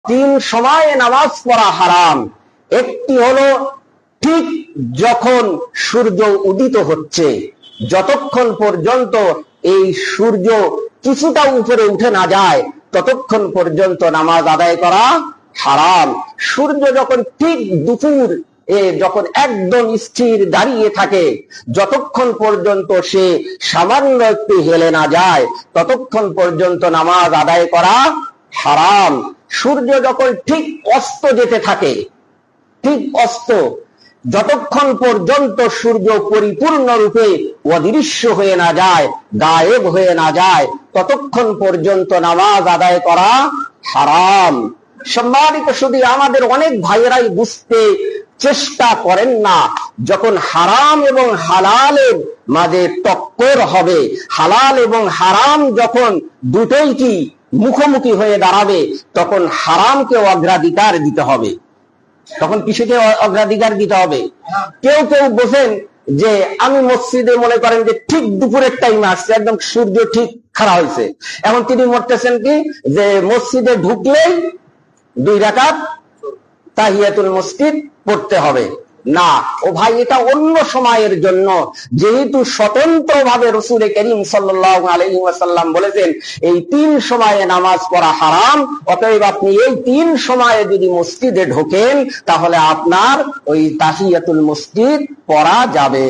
তিন সময়ে নামাজ পড়া হারাম। একটি হলো ঠিক যখন সূর্য উদিত হচ্ছে, যতক্ষণ পর্যন্ত এই সূর্য কিছুটা উপরে উঠে না যায় ততক্ষণ পর্যন্ত নামাজ আদায় করা হারাম। সূর্য যখন ঠিক দুপুর যখন একদম স্থির দাঁড়িয়ে থাকে, যতক্ষণ পর্যন্ত সে সামান্য একটু হেলে না যায় ততক্ষণ পর্যন্ত নামাজ আদায় করা হারাম। সূর্য যখন ঠিক অস্ত যেতে থাকে, ঠিক অস্ত, যতক্ষণ পর্যন্ত সূর্য পরিপূর্ণরূপে অদৃশ্য হয়ে না যায়, গায়েব হয়ে না যায়, ততক্ষণ পর্যন্ত নামাজ আদায় করা হারাম। সম্মানিত শুধু আমাদের অনেক ভাইয়েরাই বুঝতে চেষ্টা করেন না, যখন হারাম এবং হালালের মাঝে টক্কর হবে, হালাল এবং হারাম যখন দুটোই কি মুখোমুখি হয়ে দাঁড়াবে, তখন হারামকে অগ্রাধিকার দিতে হবে। তখন কিসেকে অগ্রাধিকার দিতে হবে? কেউ কেউ বোঝেন যে আমি মসজিদে মনে করেন যে ঠিক দুপুরের টাইমে আসছে, একদম সূর্য ঠিক খাড়া হয়েছে, এখন তিনি মরতেছেন কি যে মসজিদে ঢুকলেই 2 রাকাত তাহিয়াতুল মসজিদ পড়তে হবে। না ও ভাই, এটা অন্য সময়ের জন্য। যেহেতু স্বতন্ত্র ভাবে রাসূল করিম সাল্লাল্লাহু আলাইহি ওয়াসাল্লাম বলেছেন এই 3 সময়ে নামাজ পড়া হারাম, অতএব আপনি এই 3 সময়ে যদি মসজিদে ঢোকেন তাহলে আপনার ওই তাহিয়াতুল মসজিদ পড়া যাবে।